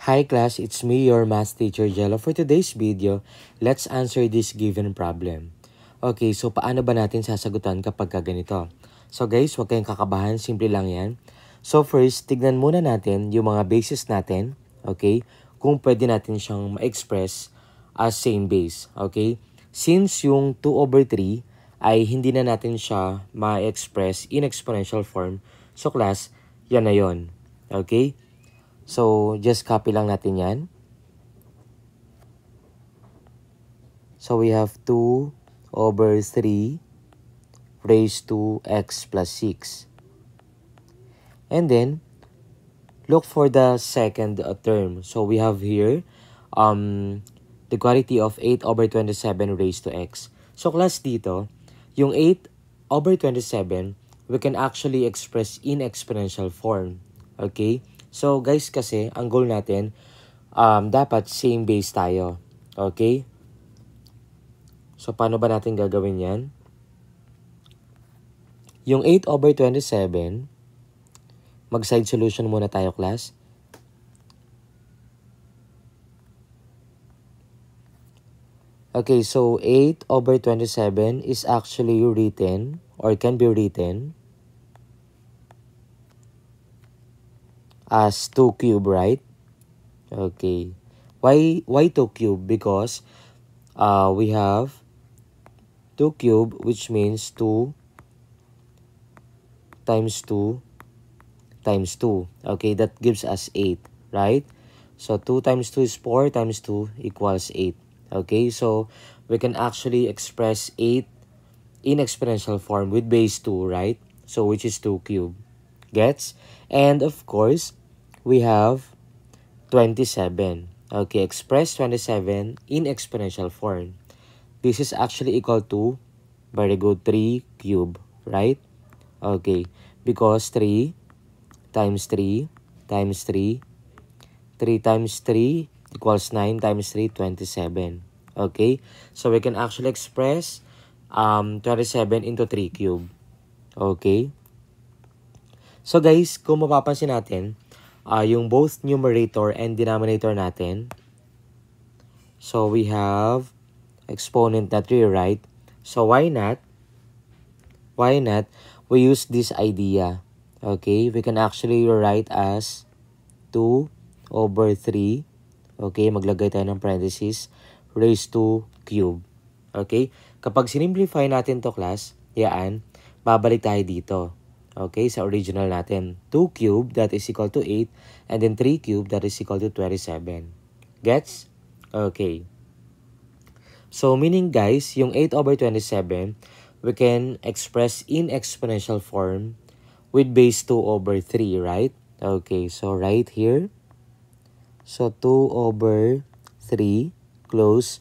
Hi class, it's me, your math teacher Jello. For today's video, let's answer this given problem. Okay, so paano ba natin sasagutan kapag ganito? So guys, huwag kayong kakabahan, simple lang yan. So first, tignan muna natin yung mga bases natin, okay? Kung pwede natin siyang ma-express as same base, okay? Since yung 2/3 ay hindi na natin siya ma-express in exponential form, so class, yan na yon, okay? So, just copy lang natin yan. So, we have 2/3 raised to x plus 6. And then, look for the second term. So, we have here the quantity of 8/27 raised to x. So, class dito, yung 8/27, we can actually express in exponential form. Okay? So, guys, kasi, ang goal natin, dapat same base tayo. Okay? So, paano ba natin gagawin yan? Yung 8/27, mag-side solution muna tayo, class. Okay, so 8/27 is actually written, or can be written, as 2 cube, right? Okay. Why 2 cube? Because we have 2 cube, which means 2 times 2 times 2. Okay, that gives us 8, right? So 2 times 2 is 4, times 2 equals 8. Okay, so we can actually express 8 in exponential form with base 2, right? So which is 2 cube. Gets? And of course, we have 27. Okay, express 27 in exponential form. This is actually equal to, very good, 3 cube, right? Okay, because 3 times 3 times 3, 3 times 3 equals 9 times 3, 27. Okay, so we can actually express 27 into 3 cube. Okay. So guys, kung mapapansin natin, yung both numerator and denominator natin, so we have exponent na 3, right? So why not we use this idea? Okay, we can actually write as 2/3. Okay, maglagay tayo ng parenthesis, raised to cube. Okay, kapag sinimplify natin to, class, yan, babalik tayo dito. Okay, sa original natin. 2 cube, that is equal to 8. And then 3 cube, that is equal to 27. Gets? Okay. So, meaning guys, yung 8/27, we can express in exponential form with base 2/3, right? Okay, so right here. So, 2/3, close.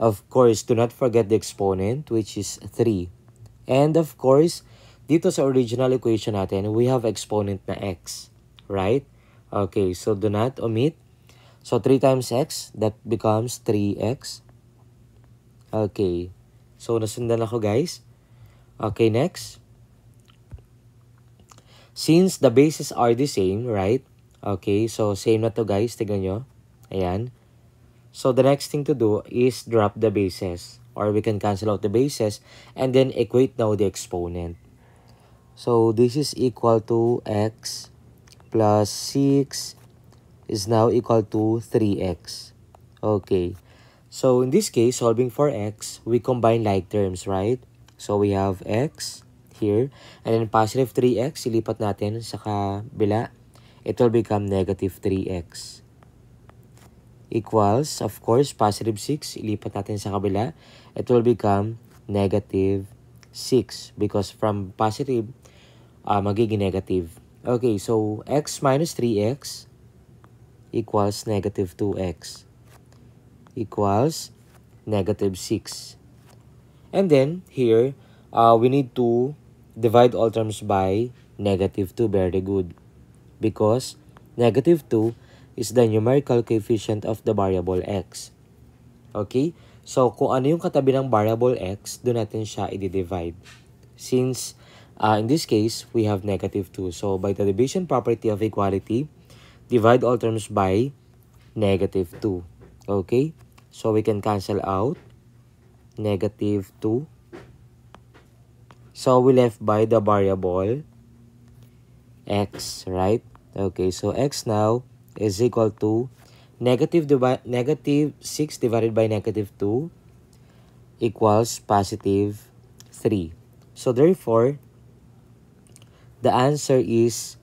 Of course, do not forget the exponent, which is 3. And of course, dito sa original equation natin, we have exponent na x, right? Okay, so do not omit. So 3 times x, that becomes 3x. Okay, so nasundan ako, guys. Okay, next. Since the bases are the same, right? Okay, so same na to, guys. Tignan nyo. Ayan. So the next thing to do is drop the bases, or we can cancel out the bases and then equate now the exponent. So this is equal to x plus 6 is now equal to 3x. Okay. So in this case, solving for x, we combine like terms, right? So we have x here, and then positive 3x, ilipat natin sa kabila. It will become negative 3x. Equals, of course, positive 6, ilipat natin sa kabila. It will become negative 6 because from positive, magiging negative. Okay, so x minus 3x equals negative 2x equals negative 6. And then, here, we need to divide all terms by negative 2. Very good. Because negative 2 is the numerical coefficient of the variable x. Okay? So, kung ano yung katabi ng variable x, doon natin siya i-divide. Since, in this case, we have negative 2. So, by the division property of equality, divide all terms by negative 2. Okay? So we can cancel out negative 2. So we left by the variable x, right? Okay, so x now is equal to negative 6 divided by negative 2 equals positive 3. So therefore, the answer is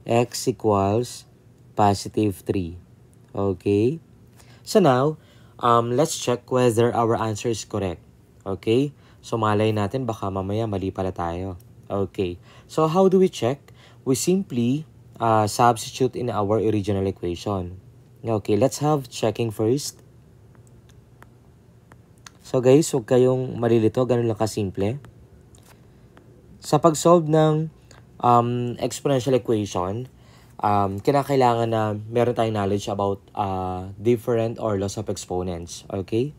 x equals positive 3. Okay? So now, let's check whether our answer is correct. Okay? So malay natin baka mamaya mali pala tayo. Okay. So how do we check? We simply substitute in our original equation. Okay, let's have checking first. So guys, huwag kayong malilito, ganun lang kasimple. Sa pag-solve ng exponential equation, kinakailangan na meron tayong knowledge about different or loss of exponents. Okay?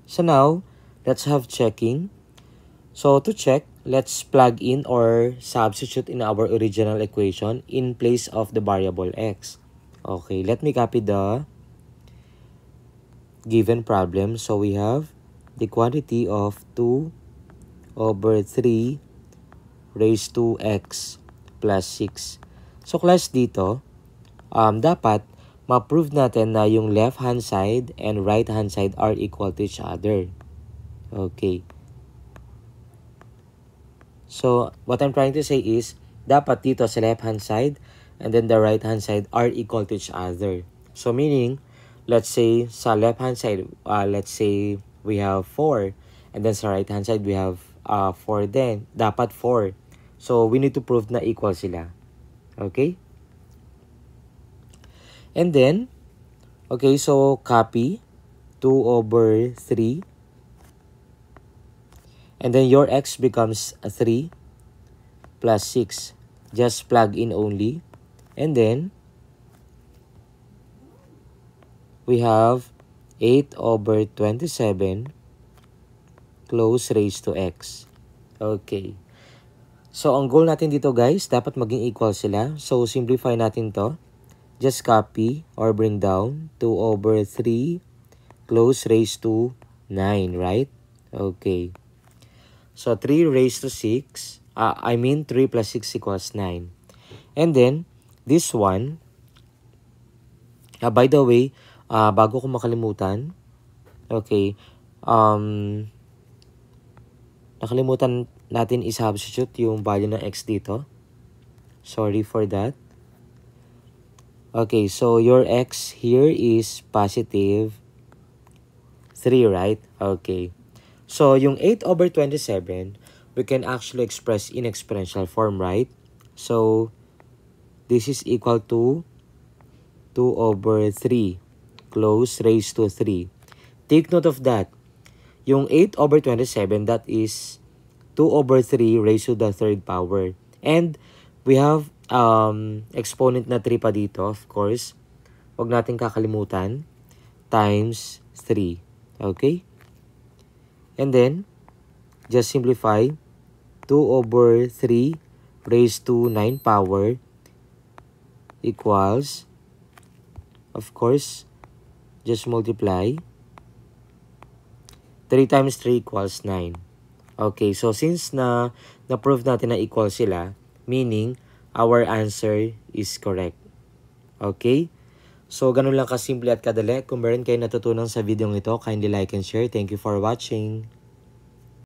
So now, let's have checking. So to check, let's plug in or substitute in our original equation in place of the variable x. Okay, let me copy the given problem. So we have the quantity of 2 over 3 raised to x plus 6. So class dito, dapat ma-prove natin na yung left hand side and right hand side are equal to each other. Okay. So what I'm trying to say is, dapat dito sa left hand side and then the right hand side are equal to each other. So meaning, let's say sa left hand side, let's say we have 4 and then sa right hand side we have 4 din. Dapat 4. So we need to prove na equal sila. Okay? And then, okay, so copy 2 over 3. And then your x becomes 3 plus 6. Just plug in only. And then, we have 8 over 27 close raised to x. Okay. So, ang goal natin dito guys, dapat maging equal sila. So, simplify natin to. Just copy or bring down 2 over 3 close raised to 9, right? Okay. So, 3 raised to 6. 3 plus 6 equals 9. And then, this one, by the way, bago ko makalimutan, okay, nakalimutan natin i-substitute yung value ng x dito. Sorry for that. Okay, so your x here is positive 3, right? Okay. So, yung 8 over 27, we can actually express in exponential form, right? So, this is equal to 2 over 3 close raised to 3. Take note of that. Yung 8 over 27, that is 2 over 3 raised to the third power. And we have exponent na 3 pa dito, of course. Huwag natin kakalimutan. Times 3. Okay? And then, just simplify. 2 over 3 raised to 9 power equals, of course, just multiply. 3 times 3 equals 9. Okay, so since na-prove natin na equal sila, meaning our answer is correct. Okay? So, ganun lang kasimple at kadali. Kung meron kayo natutunan sa video ito, kindly like and share. Thank you for watching.